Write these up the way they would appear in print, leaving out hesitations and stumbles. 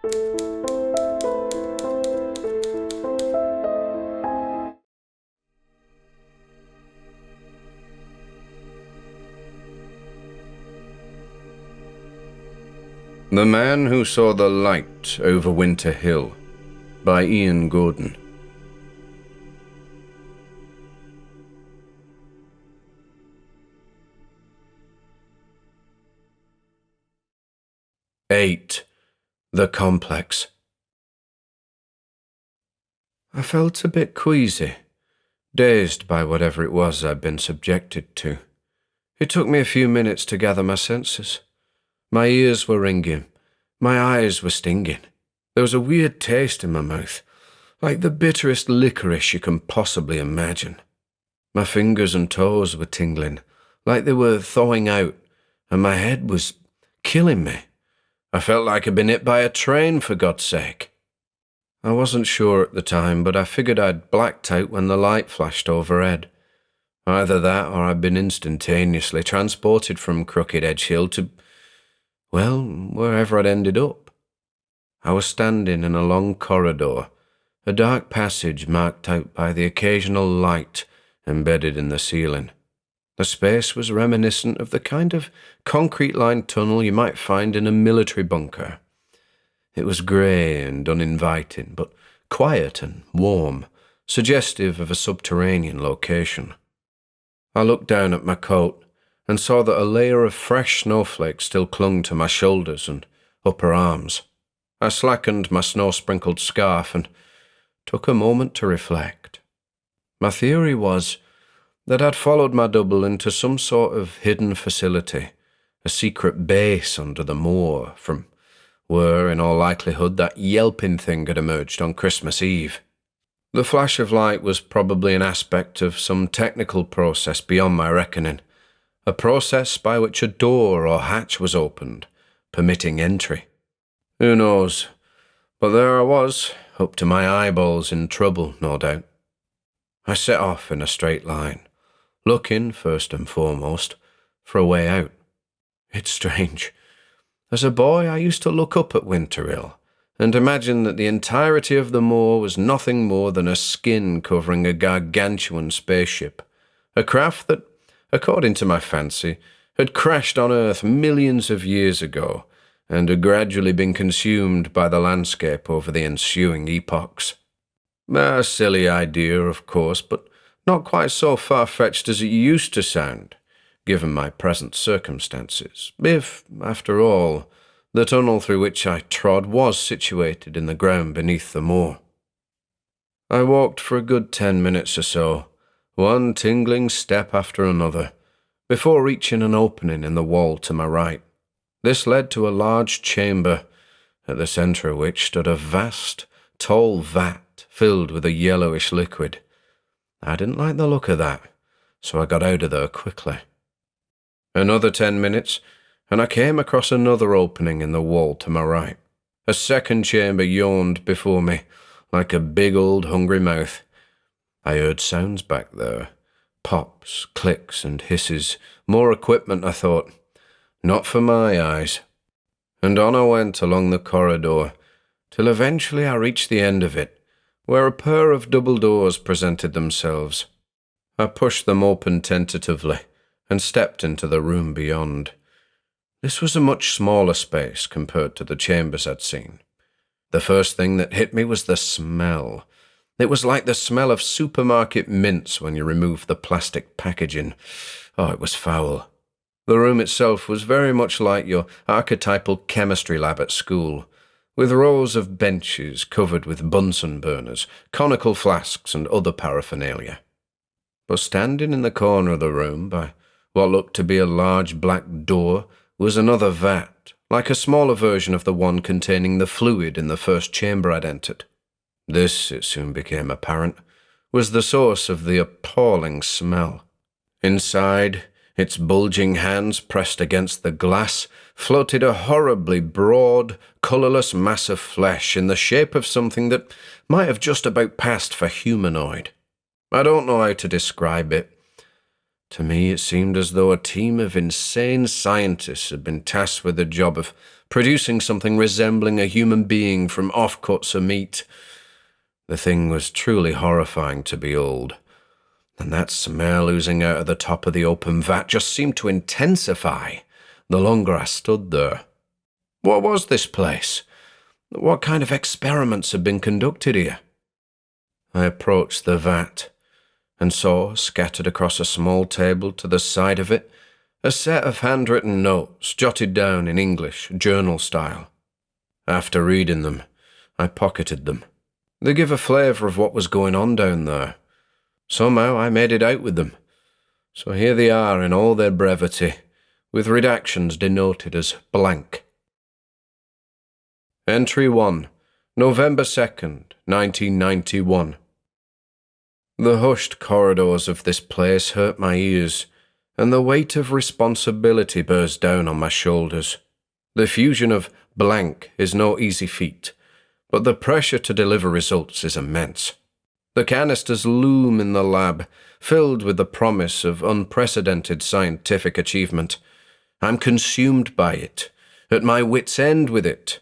The Man Who Saw the Light Over Winter Hill by Ian Gordon. Eight. The Complex. I felt a bit queasy, dazed by whatever it was I'd been subjected to. It took me a few minutes to gather my senses. My ears were ringing. My eyes were stinging. There was a weird taste in my mouth, like the bitterest licorice you can possibly imagine. My fingers and toes were tingling, like they were thawing out, and my head was killing me. I felt like I'd been hit by a train, for God's sake. I wasn't sure at the time, but I figured I'd blacked out when the light flashed overhead. Either that or I'd been instantaneously transported from Crooked Edge Hill to, well, wherever I'd ended up. I was standing in a long corridor, a dark passage marked out by the occasional light embedded in the ceiling. The space was reminiscent of the kind of concrete-lined tunnel you might find in a military bunker. It was grey and uninviting, but quiet and warm, suggestive of a subterranean location. I looked down at my coat and saw that a layer of fresh snowflakes still clung to my shoulders and upper arms. I slackened my snow-sprinkled scarf and took a moment to reflect. My theory was that I'd followed my double into some sort of hidden facility, a secret base under the moor, from where, in all likelihood, that yelping thing had emerged on Christmas Eve. The flash of light was probably an aspect of some technical process beyond my reckoning, a process by which a door or hatch was opened, permitting entry. Who knows? But there I was, up to my eyeballs in trouble, no doubt. I set off in a straight line, looking, first and foremost, for a way out. It's strange. As a boy, I used to look up at Winter Hill and imagine that the entirety of the moor was nothing more than a skin covering a gargantuan spaceship, a craft that, according to my fancy, had crashed on Earth millions of years ago and had gradually been consumed by the landscape over the ensuing epochs. A silly idea, of course, but not quite so far-fetched as it used to sound, given my present circumstances, if, after all, the tunnel through which I trod was situated in the ground beneath the moor. I walked for a good 10 minutes or so, one tingling step after another, before reaching an opening in the wall to my right. This led to a large chamber, at the centre of which stood a vast, tall vat filled with a yellowish liquid. I didn't like the look of that, so I got out of there quickly. Another 10 minutes, and I came across another opening in the wall to my right. A second chamber yawned before me, like a big old hungry mouth. I heard sounds back there. Pops, clicks, and hisses. More equipment, I thought. Not for my eyes. And on I went along the corridor, till eventually I reached the end of it, where a pair of double doors presented themselves. I pushed them open tentatively, and stepped into the room beyond. This was a much smaller space compared to the chambers I'd seen. The first thing that hit me was the smell. It was like the smell of supermarket mints when you remove the plastic packaging. Oh, it was foul. The room itself was very much like your archetypal chemistry lab at school, with rows of benches covered with Bunsen burners, conical flasks, and other paraphernalia. But standing in the corner of the room, by what looked to be a large black door, was another vat, like a smaller version of the one containing the fluid in the first chamber I'd entered. This, it soon became apparent, was the source of the appalling smell. Inside, its bulging hands pressed against the glass, floated a horribly broad, colourless mass of flesh in the shape of something that might have just about passed for humanoid. I don't know how to describe it. To me, it seemed as though a team of insane scientists had been tasked with the job of producing something resembling a human being from offcuts of meat. The thing was truly horrifying to behold, and that smell oozing out of the top of the open vat just seemed to intensify the longer I stood there. What was this place? What kind of experiments had been conducted here? I approached the vat and saw, scattered across a small table to the side of it, a set of handwritten notes jotted down in English, journal style. After reading them, I pocketed them. They give a flavour of what was going on down there. Somehow I made it out with them. So here they are in all their brevity, with redactions denoted as blank. Entry 1, November 2nd, 1991. The hushed corridors of this place hurt my ears, and the weight of responsibility bears down on my shoulders. The fusion of blank is no easy feat, but the pressure to deliver results is immense. The canisters loom in the lab, filled with the promise of unprecedented scientific achievement. I'm consumed by it, at my wit's end with it.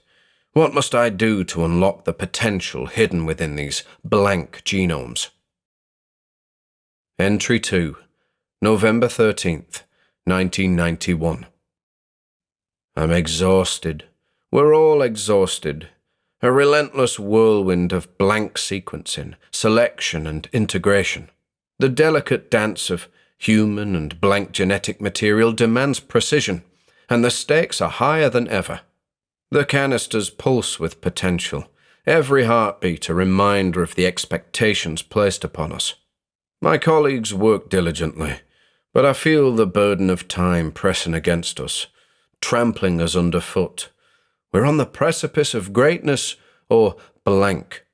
What must I do to unlock the potential hidden within these blank genomes? Entry 2, November 13th, 1991. I'm exhausted. We're all exhausted. A relentless whirlwind of blank sequencing, selection and integration. The delicate dance of human and blank genetic material demands precision, and the stakes are higher than ever. The canisters pulse with potential, every heartbeat a reminder of the expectations placed upon us. My colleagues work diligently, but I feel the burden of time pressing against us, trampling us underfoot. We're on the precipice of greatness or blank.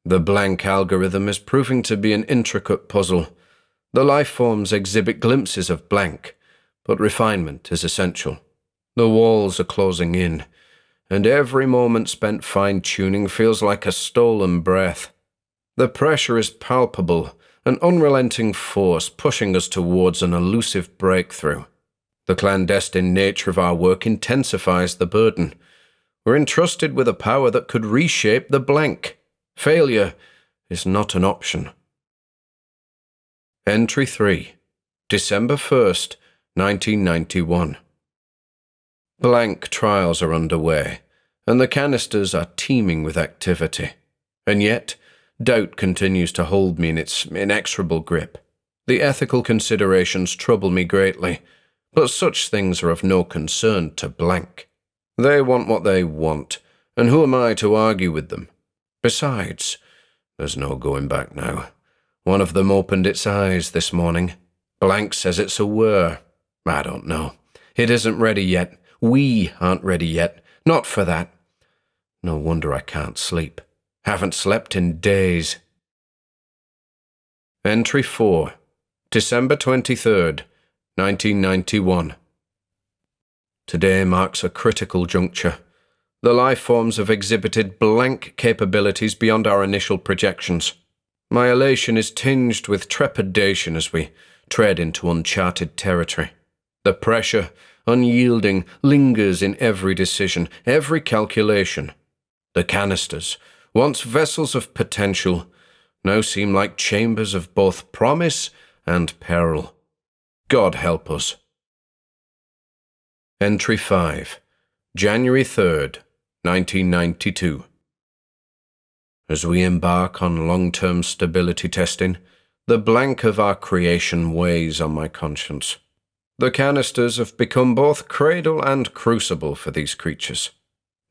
The blank algorithm is proving to be an intricate puzzle. The life forms exhibit glimpses of blank, but refinement is essential. The walls are closing in, and every moment spent fine-tuning feels like a stolen breath. The pressure is palpable, an unrelenting force pushing us towards an elusive breakthrough. The clandestine nature of our work intensifies the burden. We're entrusted with a power that could reshape the blank. Failure is not an option. Entry 3, December 1st, 1991. Blank trials are underway, and the canisters are teeming with activity. And yet, doubt continues to hold me in its inexorable grip. The ethical considerations trouble me greatly, but such things are of no concern to blank. They want what they want, and who am I to argue with them? Besides, there's no going back now. One of them opened its eyes this morning. Blank says it's aware. I don't know. It isn't ready yet. We aren't ready yet. Not for that. No wonder I can't sleep. Haven't slept in days. Entry 4, December 23rd, 1991. Today marks a critical juncture. The life forms have exhibited blank capabilities beyond our initial projections. My elation is tinged with trepidation as we tread into uncharted territory. The pressure, unyielding, lingers in every decision, every calculation. The canisters, once vessels of potential, now seem like chambers of both promise and peril. God help us. Entry 5, January 3rd, 1992. As we embark on long-term stability testing, the blank of our creation weighs on my conscience. The canisters have become both cradle and crucible for these creatures.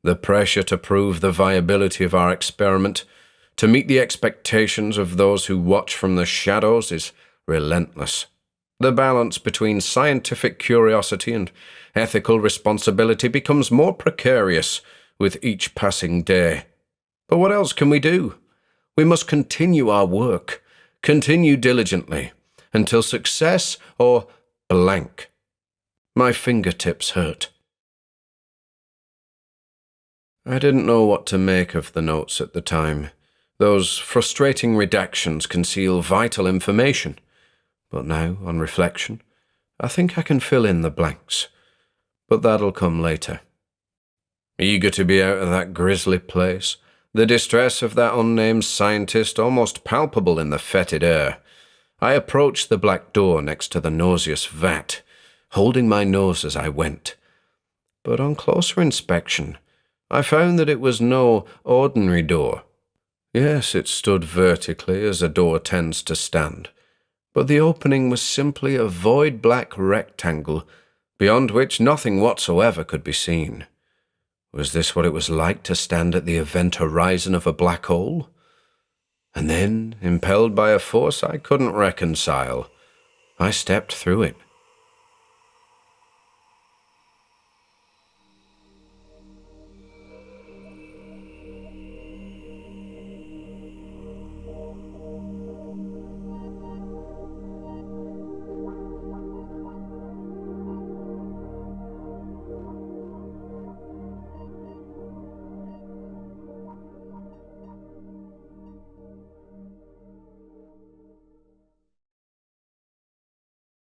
The pressure to prove the viability of our experiment, to meet the expectations of those who watch from the shadows, is relentless. The balance between scientific curiosity and ethical responsibility becomes more precarious with each passing day. But what else can we do? We must continue our work, continue diligently, until success or blank. My fingertips hurt. I didn't know what to make of the notes at the time. Those frustrating redactions conceal vital information. But now, on reflection, I think I can fill in the blanks. But that'll come later. Eager to be out of that grisly place, the distress of that unnamed scientist almost palpable in the fetid air, I approached the black door next to the nauseous vat, holding my nose as I went. But on closer inspection, I found that it was no ordinary door. Yes, it stood vertically as a door tends to stand, but the opening was simply a void black rectangle, beyond which nothing whatsoever could be seen. Was this what it was like to stand at the event horizon of a black hole? And then, impelled by a force I couldn't reconcile, I stepped through it.